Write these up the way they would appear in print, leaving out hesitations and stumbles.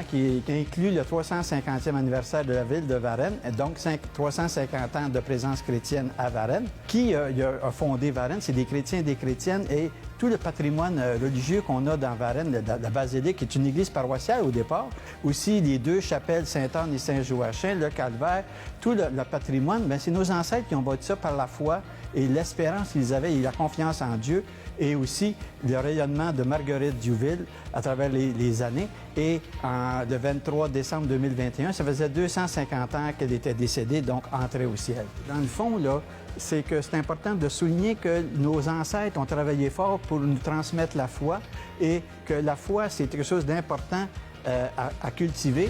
qui inclut le 350e anniversaire de la ville de Varennes, donc 350 ans de présence chrétienne à Varennes. Qui a fondé Varennes? C'est des chrétiens et des chrétiennes, et tout le patrimoine religieux qu'on a dans Varennes, la basilique, qui est une église paroissiale au départ, aussi les deux chapelles Sainte-Anne et Saint-Joachim, le calvaire, tout le patrimoine, bien, c'est nos ancêtres qui ont bâti ça par la foi et l'espérance qu'ils avaient et la confiance en Dieu, et aussi le rayonnement de Marguerite Diouville à travers les années. Et le 23 décembre 2021, ça faisait 250 ans qu'elle était décédée, donc entrée au ciel. Dans le fond, là, c'est que c'est important de souligner que nos ancêtres ont travaillé fort pour nous transmettre la foi, et que la foi, c'est quelque chose d'important à cultiver.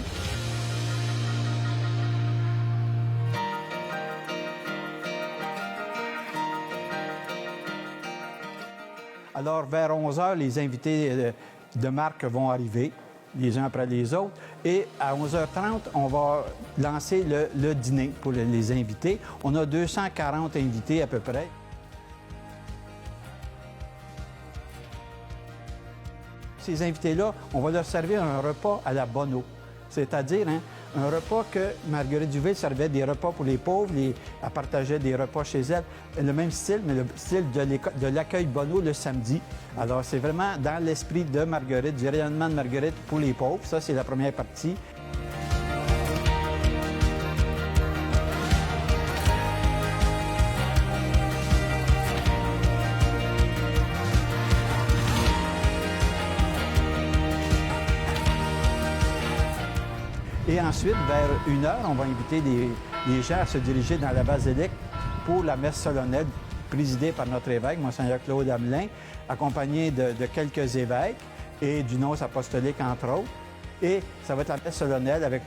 Alors, vers 11 h, les invités de marque vont arriver, les uns après les autres. Et à 11h30, on va lancer le dîner pour les invités. On a 240 invités à peu près. Ces invités-là, on va leur servir un repas à la Bonneau. C'est-à-dire un repas que Marguerite Diouville servait, des repas pour les pauvres, elle partageait des repas chez elle. Le même style, mais le style de l'accueil Bonneau le samedi. Alors, c'est vraiment dans l'esprit de Marguerite, du rayonnement de Marguerite pour les pauvres. Ça, c'est la première partie. Et ensuite, vers 1 h, on va inviter les gens à se diriger dans la basilique pour la messe solennelle présidée par notre évêque, Monseigneur Claude Hamelin, accompagné de quelques évêques et du nonce apostolique, entre autres. Et ça va être la messe solennelle avec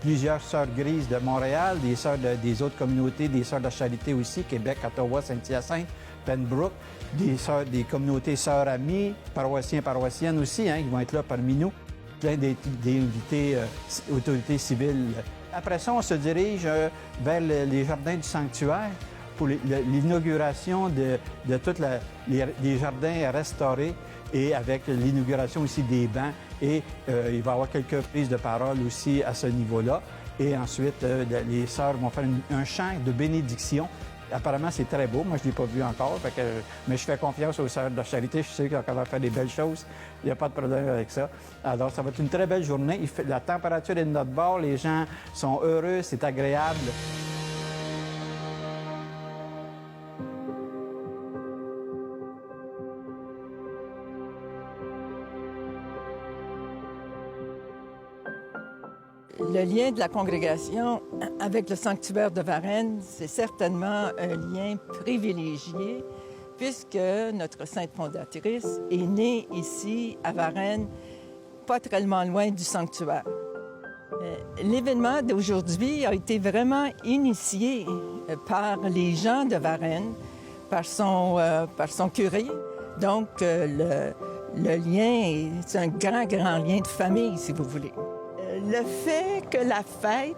plusieurs sœurs grises de Montréal, des sœurs des autres communautés, des sœurs de la Charité aussi, Québec, Ottawa, Saint-Hyacinthe, Pembroke, des communautés sœurs amies, paroissiens, paroissiennes aussi, qui vont être là parmi nous. Plein d'invités, autorités civiles. Après ça, on se dirige vers les jardins du sanctuaire pour l'inauguration de tous les jardins restaurés, et avec l'inauguration aussi des bancs. Et il va y avoir quelques prises de parole aussi à ce niveau-là. Et ensuite, les sœurs vont faire un chant de bénédiction. Apparemment, c'est très beau. Moi, je ne l'ai pas vu encore. Mais je fais confiance aux sœurs de la Charité. Je suis sûr qu'elles vont faire des belles choses. Il n'y a pas de problème avec ça. Alors, ça va être une très belle journée. La température est de notre bord. Les gens sont heureux. C'est agréable. Le lien de la congrégation avec le sanctuaire de Varennes, c'est certainement un lien privilégié, puisque notre sainte fondatrice est née ici, à Varennes, pas tellement loin du sanctuaire. L'événement d'aujourd'hui a été vraiment initié par les gens de Varennes, par son curé. Donc, le lien, c'est un grand, grand lien de famille, si vous voulez. Le fait que la fête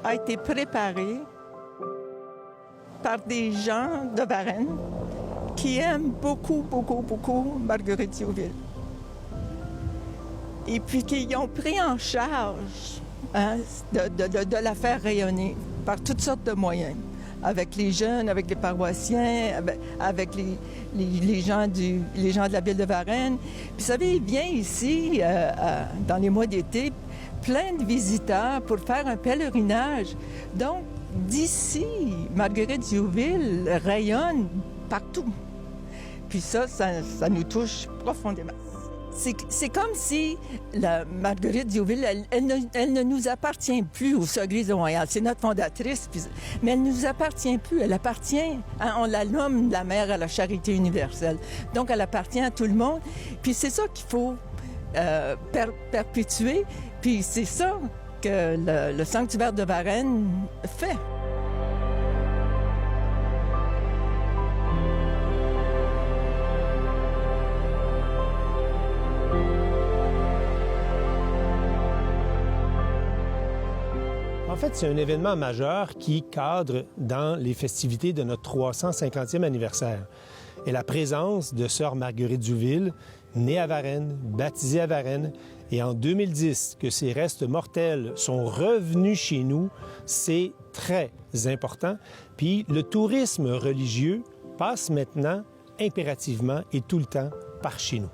a été préparée par des gens de Varennes qui aiment beaucoup, beaucoup, beaucoup Marguerite Diouville. Et puis qui ont pris en charge de la faire rayonner par toutes sortes de moyens. Avec les jeunes, avec les paroissiens, avec les gens de la ville de Varennes. Puis, vous savez, il vient ici, dans les mois d'été, plein de visiteurs pour faire un pèlerinage. Donc, d'ici, Marguerite Diouville rayonne partout. Puis ça nous touche profondément. C'est comme si la Marguerite Diouville, elle ne nous appartient plus aux Églises de Montréal. C'est notre fondatrice, mais elle ne nous appartient plus. Elle appartient, on la nomme la mère à la charité universelle. Donc, elle appartient à tout le monde. Puis c'est ça qu'il faut perpétuer. Puis c'est ça que le sanctuaire de Varennes fait. En fait, c'est un événement majeur qui cadre dans les festivités de notre 350e anniversaire. Et la présence de sœur Marguerite Diouville, née à Varennes, baptisée à Varennes, et en 2010 que ces restes mortels sont revenus chez nous, c'est très important. Puis le tourisme religieux passe maintenant impérativement et tout le temps par chez nous.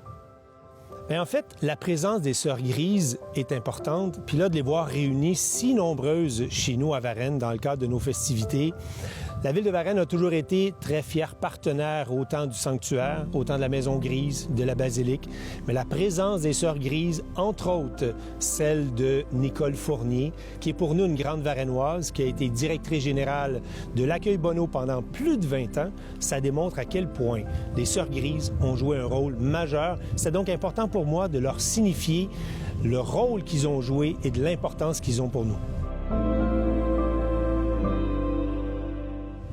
Mais en fait, la présence des Sœurs Grises est importante, puis là, de les voir réunies si nombreuses chez nous à Varennes dans le cadre de nos festivités. La Ville de Varennes a toujours été très fière partenaire autant du sanctuaire, autant de la Maison Grise, de la basilique, mais la présence des Sœurs Grises, entre autres celle de Nicole Fournier, qui est pour nous une grande Varennoise, qui a été directrice générale de l'Accueil Bonneau pendant plus de 20 ans, ça démontre à quel point les Sœurs Grises ont joué un rôle majeur. C'est donc important pour moi de leur signifier le rôle qu'ils ont joué et de l'importance qu'ils ont pour nous.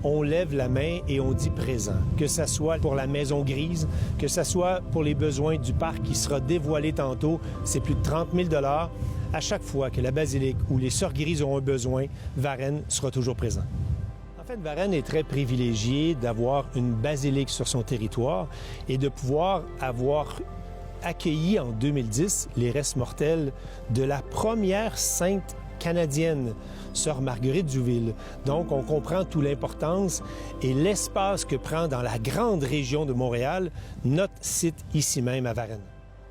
On lève la main et on dit présent, que ce soit pour la Maison Grise, que ce soit pour les besoins du parc qui sera dévoilé tantôt, c'est plus de 30 000 $. À chaque fois que la basilique ou les Sœurs Grises ont un besoin, Varennes sera toujours présent. En fait, Varennes est très privilégiée d'avoir une basilique sur son territoire et de pouvoir avoir accueilli en 2010 les restes mortels de la première sainte canadienne, Sœur Marguerite Duville. Donc, on comprend toute l'importance et l'espace que prend dans la grande région de Montréal notre site ici même à Varennes.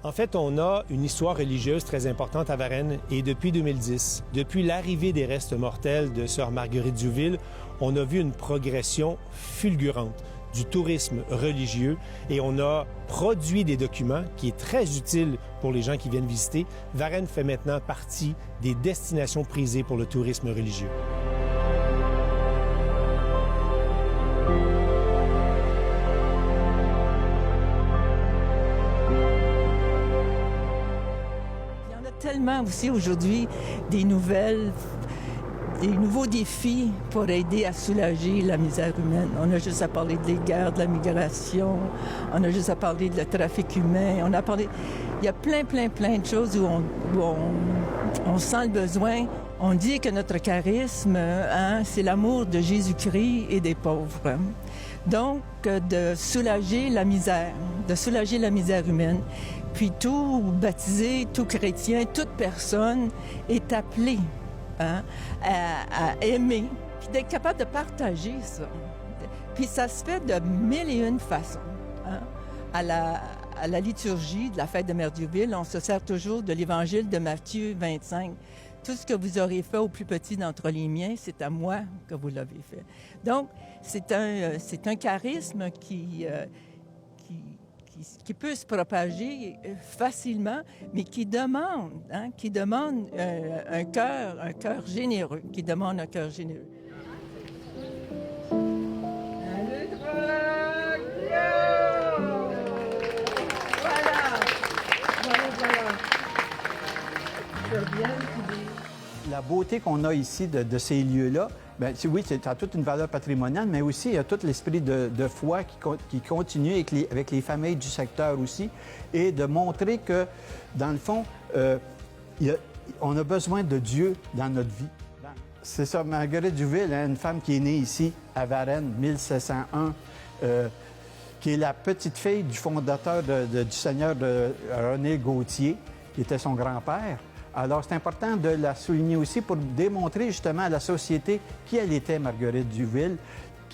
En fait, on a une histoire religieuse très importante à Varennes et depuis 2010, depuis l'arrivée des restes mortels de Sœur Marguerite Duville, on a vu une progression fulgurante du tourisme religieux et on a produit des documents qui est très utile pour les gens qui viennent visiter. Varennes fait maintenant partie des destinations prisées pour le tourisme religieux. Il y en a tellement aussi aujourd'hui des nouvelles, des nouveaux défis pour aider à soulager la misère humaine. On a juste à parler des guerres, de la migration, on a juste à parler de le trafic humain, on a parlé... Il y a plein de choses où on sent le besoin. On dit que notre charisme, c'est l'amour de Jésus-Christ et des pauvres. Donc, de soulager la misère humaine. Puis tout baptisé, tout chrétien, toute personne est appelée à aimer, puis d'être capable de partager ça. Puis ça se fait de mille et une façons. À la liturgie de la fête de Mère Duville, on se sert toujours de l'Évangile de Matthieu 25. Tout ce que vous aurez fait au plus petit d'entre les miens, c'est à moi que vous l'avez fait. Donc, c'est un charisme qui peut se propager facilement, mais qui demande un cœur généreux, qui demande un cœur généreux. Voilà. La beauté qu'on a ici de ces lieux-là, bien, oui, ça a toute une valeur patrimoniale, mais aussi il y a tout l'esprit de foi qui continue avec les familles du secteur aussi, et de montrer que, dans le fond, on a besoin de Dieu dans notre vie. C'est ça, Marguerite Duville, une femme qui est née ici, à Varennes, 1701, qui est la petite fille du fondateur du seigneur de René Gauthier, qui était son grand-père. Alors, c'est important de la souligner aussi pour démontrer justement à la société qui elle était, Marguerite Duville.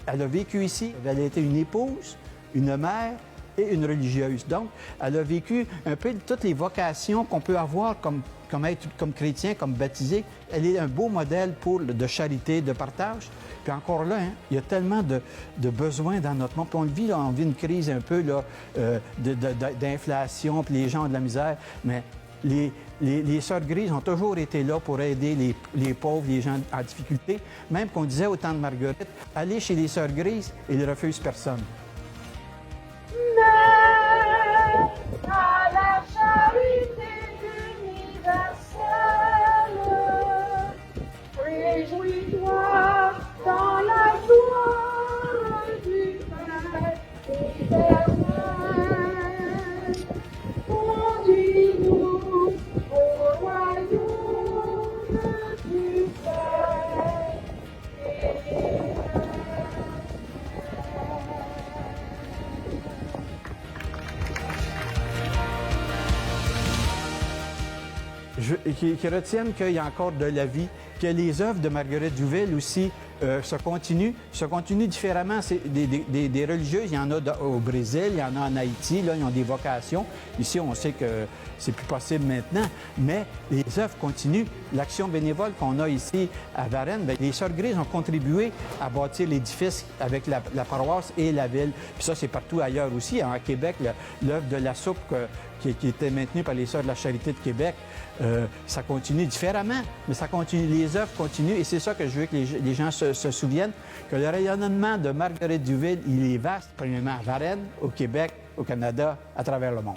Elle a vécu ici, elle a été une épouse, une mère et une religieuse. Donc, elle a vécu un peu toutes les vocations qu'on peut avoir comme chrétien, comme baptisé. Elle est un beau modèle de charité, de partage. Puis encore là, il y a tellement de besoins dans notre monde. Puis on le vit, là, on vit une crise un peu là, d'inflation, puis les gens ont de la misère. Mais les Sœurs Grises ont toujours été là pour aider les pauvres, les gens en difficulté. Même qu'on disait au temps de Marguerite, allez chez les Sœurs Grises, ils ne refusent personne. Mère à la charité universelle, réjouis-toi dans la joie du Père éternel. Conduis-nous au royaume du Père éternel. qui retiennent qu'il y a encore de la vie, que les œuvres de Marguerite Douville aussi se continuent différemment. C'est des religieuses, il y en a au Brésil, il y en a en Haïti, là, ils ont des vocations. Ici, on sait que c'est plus possible maintenant, mais les œuvres continuent. L'action bénévole qu'on a ici à Varennes, bien, les Sœurs Grises ont contribué à bâtir l'édifice avec la paroisse et la ville. Puis ça, c'est partout ailleurs aussi. À Québec, l'œuvre de la soupe qui était maintenue par les Sœurs de la Charité de Québec, ça continue différemment, mais ça continue, les œuvres continuent. Et c'est ça que je veux que les gens se souviennent, que le rayonnement de Marguerite Douville, il est vaste, premièrement à Varennes, au Québec, au Canada, à travers le monde.